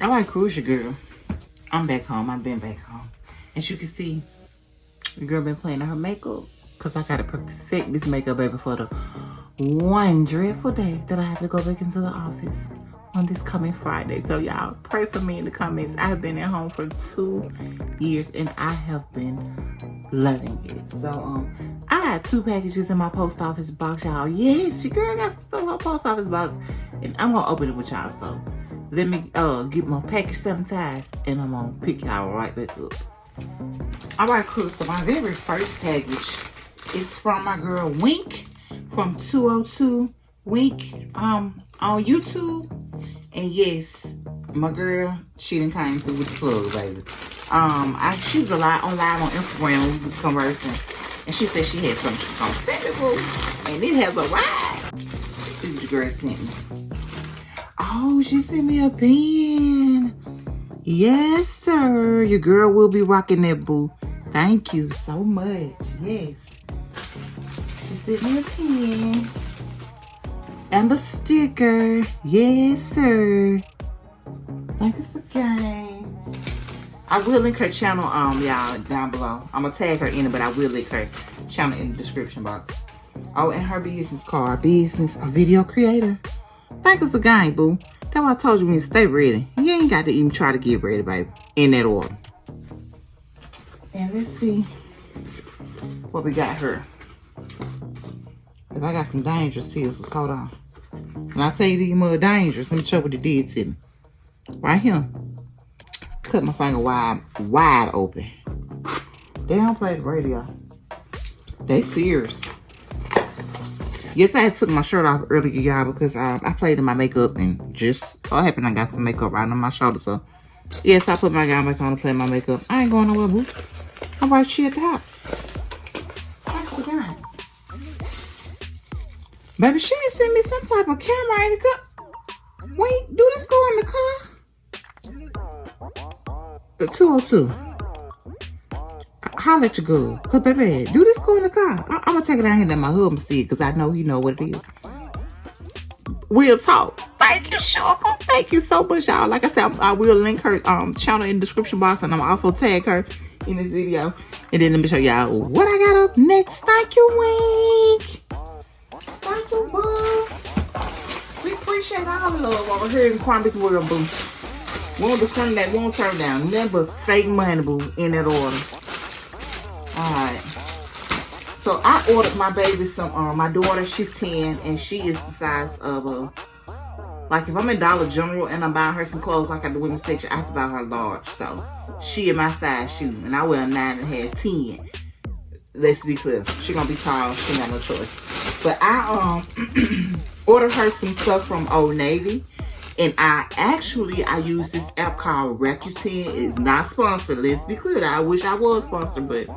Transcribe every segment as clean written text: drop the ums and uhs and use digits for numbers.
All right, cruise your girl. I'm back home. I've been back home. As you can see, the girl been playing her makeup. Because I got to perfect this makeup, baby, for the one dreadful day that I have to go back into the office on this coming Friday. So, y'all, pray for me in the comments. I have been at home for 2 years, and I have been loving it. So, I got 2 packages in my post office box, y'all. Yes, your girl got some stuff in my post office box. And I'm going to open it with y'all, so let me get my package sanitized, and I'm gonna pick y'all right back up. All right, cool. So my very first package is from my girl Wink from 202 Wink on YouTube. And yes, my girl, she done came through with the plug, baby. She was live on Instagram when we was conversing, and she said she had something she was gonna send me for, and it has arrived. See what the girl sent me. Oh, she sent me a pen. Yes, sir. Your girl will be rocking that, boo. Thank you so much. Yes. She sent me a pen. And a sticker. Yes, sir. Thank you again. I will link her channel, y'all, down below. I'm going to tag her in it, but I will link her channel in the description box. Oh, and her business card. Business, a video creator. Thank us again, boo. That's why I told you when you stay ready. You ain't got to even try to get ready, baby. In that order. And let's see what we got here. If I got some dangerous scissors, hold on. When I say these mother dangerous, let me show what it did to me. Right here. Cut my finger wide open. They don't play the radio. They serious. Yes, I had took my shirt off earlier, y'all, because I played in my makeup and just so happened I got some makeup right on my shoulder. So, yes, I put my gown back on to play my makeup. I ain't going nowhere, boo. I'm right here at the house. Thanks again. Baby, she done sent me some type of camera in the car. Wait, do this go in the car? The 202. Holla at your girl. Cause baby, do this go in the car? I'm gonna take it out here and let my husband see it, because I know he know what it is. We'll talk. Thank you, Sugar. Thank you so much, y'all. Like I said, I will link her channel in the description box, and I'm also tag her in this video. And then let me show y'all what I got up next. Thank you, Wink. Thank you, boo. We appreciate all the love over here in Crombie's world, boo. Won't discriminate, won't turn down. Never fake money, boo, in that order. Alright, so I ordered my baby some, my daughter, she's 10, and she is the size of like if I'm in Dollar General and I'm buying her some clothes like at the women's section, I have to buy her large. So she in my size shoe, and I wear a 9.5, 10. Let's be clear, she gonna be tall, she ain't got no choice. But I ordered her some stuff from Old Navy. And I use this app called Rakuten. It's not sponsored. Let's be clear. I wish I was sponsored, but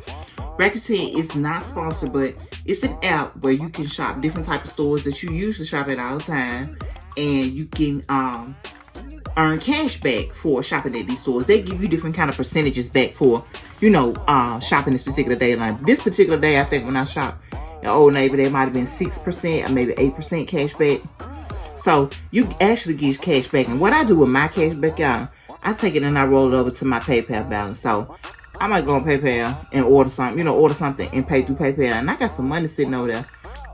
Rakuten is not sponsored. But it's an app where you can shop different type of stores that you usually shop at all the time, and you can earn cash back for shopping at these stores. They give you different kind of percentages back for, you know, shopping this particular day. Like this particular day, I think when I shopped at Old Navy, they might have been 6% or maybe 8% cash back. So you actually get cash back. And what I do with my cash back, y'all, I take it and I roll it over to my PayPal balance. So I might go on PayPal and order something, you know, order something and pay through PayPal. And I got some money sitting over there.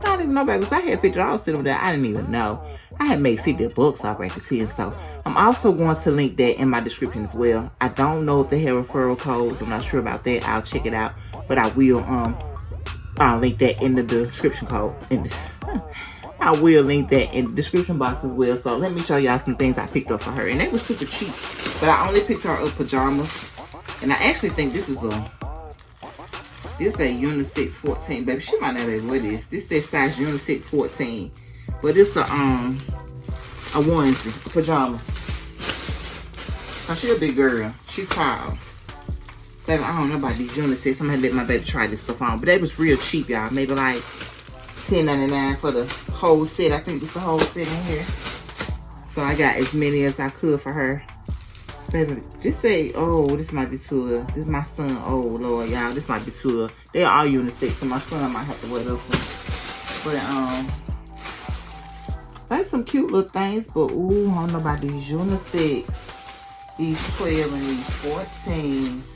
I don't even know, baby, because I had $50 sitting over there. I didn't even know. I had made $50 off Rakuten. So I'm also going to link that in my description as well. I don't know if they have referral codes. I'm not sure about that. I'll check it out. But I will I'll link that in the description code. I will link that in the description box as well. So let me show y'all some things I picked up for her. And they were super cheap. But I only picked her up pajamas. And I actually think this is a unisex 14. Baby, she might not be what it is. This says size unisex 14. But it's a onesie, a pajamas. Now she a big girl. She's tall. Baby, I don't know about these unisex. I'm gonna let my baby try this stuff on. But they was real cheap, y'all. Maybe like $10.99 for the whole set. I think it's the whole set in here. So I got as many as I could for her. Baby, just say, oh, this might be too little. This is my son. Oh, Lord, y'all, this might be too little. They are unisex, so my son might have to wear this one. But, that's some cute little things. But, ooh, I don't know about these unisex. these 12 and these 14s.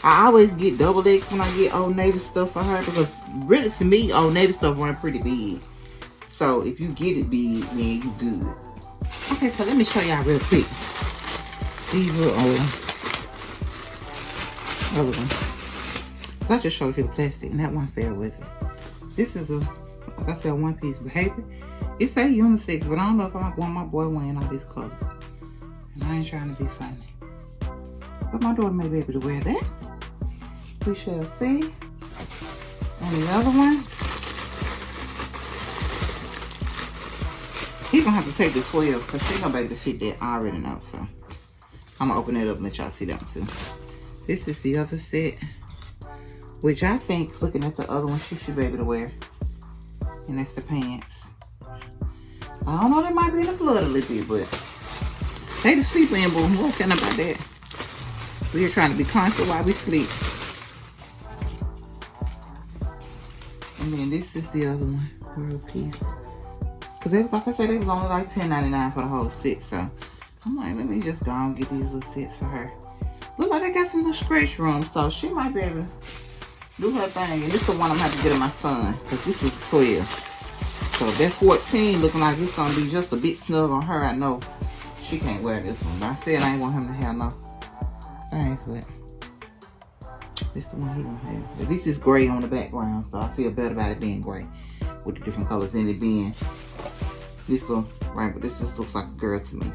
I always get double X when I get Old Navy stuff for her because really to me, Old Navy stuff run pretty big. So if you get it big, then you good. Okay, so let me show y'all real quick. These little other ones. So I just showed you the plastic and that one fell with it. This is a, like I said, one piece behavior. It say unisex, but I don't know if I want my boy wearing all these colors. And I ain't trying to be funny. But my daughter may be able to wear that. We shall see. And the other one. He's gonna have to take the 12 because she's gonna be able to fit that. I already know, so I'm gonna open it up and let y'all see that too. This is the other set, which I think, looking at the other one, she should be able to wear. And that's the pants. I don't know, they might be in the flood a little bit, but they the sleep in, boo. What kind about that? We're trying to be conscious while we sleep. And then this is the other one, world piece. Cause they, like I said, they was only like $10.99 for the whole set. So I'm like, let me just go and get these little sets for her. Look like they got some little stretch room, so she might be able to do her thing. And this is the one I'm gonna have to get to my son, cause this is 12. So that 14 looking like it's gonna be just a bit snug on her. I know she can't wear this one, but I said I ain't want him to have no things, but this the one he gonna have. But this is gray on the background, so I feel better about it being gray with the different colors in it being this little right. But this just looks like a girl to me.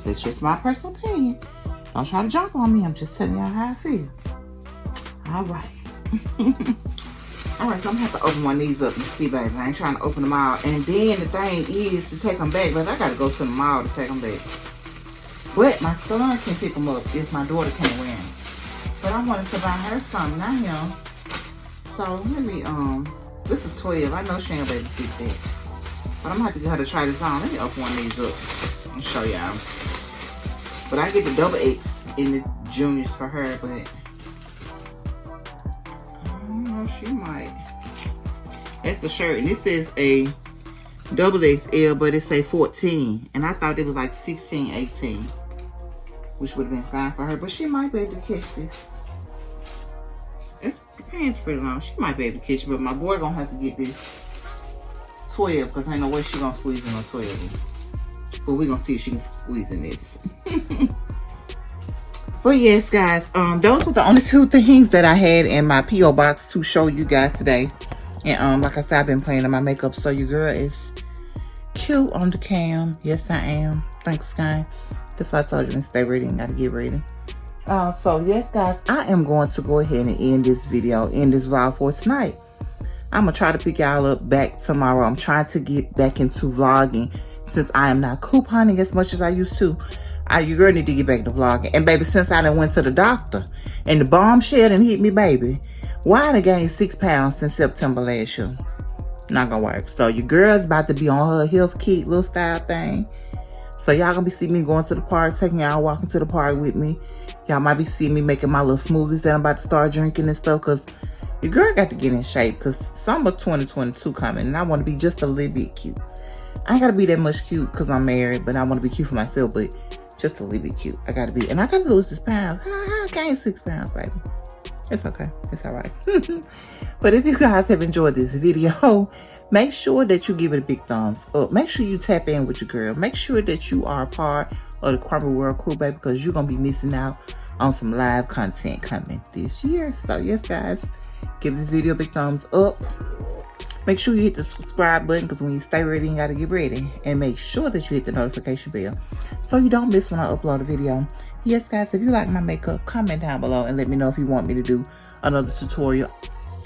That's just my personal opinion. Don't try to jump on me. I'm just telling y'all how I feel. All right. All right, so I'm gonna have to open one of these up and see, baby. I ain't trying to open them all. And then the thing is to take them back, but I gotta go to the mall to take them back. But my son can pick them up if my daughter can't wear them. But I wanted to buy her something, not him. So let me, this is 12. I know she ain't able to fit that. But I'm gonna have to get her to try this on. Let me open one of these up and show y'all. But I get the double X in the juniors for her, but I don't know, she might. That's the shirt, and this is a double XL, but it say 14. And I thought it was like 16, 18. Which would have been fine for her, but she might be able to catch this. It's, the pants pretty long. She might be able to catch it, but my boy gonna have to get this 12, because ain't no way she gonna squeeze in a 12. But we gonna see if she can squeeze in this. But yes, guys, those were the only two things that I had in my P.O. box to show you guys today. And like I said, I've been playing in my makeup, so your girl is cute on the cam. Yes, I am. Thanks, guys. That's why I told you to stay ready and gotta get ready. So yes, guys, I am going to go ahead and end this video, end this vlog for tonight. I'm gonna try to pick y'all up back tomorrow. I'm trying to get back into vlogging since I am not couponing as much as I used to. Your girl need to get back to vlogging. And baby, since I done went to the doctor and the bombshell done hit me, baby, why I done gained 6 pounds since September last year? Not gonna work. So your girl's about to be on her health kick little style thing. So y'all gonna be seeing me going to the park, taking y'all walking to the park with me. Y'all might be seeing me making my little smoothies that I'm about to start drinking and stuff, because your girl got to get in shape, because summer 2022 coming and I want to be just a little bit cute. I ain't gotta be that much cute because I'm married, but I want to be cute for myself, but just a little bit cute. I gotta be, and I gotta lose this pound. I gained 6 pounds, baby. It's okay. It's all right. But if you guys have enjoyed this video, make sure that you give it a big thumbs up. Make sure you tap in with your girl. Make sure that you are a part of the Crombie World Crew, baby, because you're going to be missing out on some live content coming this year. So, yes, guys, give this video a big thumbs up. Make sure you hit the subscribe button, because when you stay ready, you got to get ready. And make sure that you hit the notification bell so you don't miss when I upload a video. Yes, guys, if you like my makeup, comment down below and let me know if you want me to do another tutorial.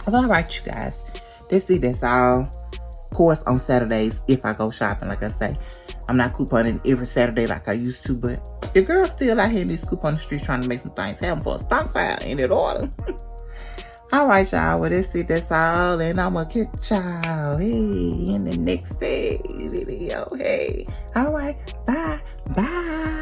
Well, all right, you guys. That's all. Of course, on Saturdays, if I go shopping, like I say, I'm not couponing every Saturday like I used to, but the girl's still out here in these coupon the streets trying to make some things happen for a stockpile in that order. All right, y'all. Well, that's all. And I'm going to catch y'all, hey, in the next day video. Hey. All right. Bye. Bye.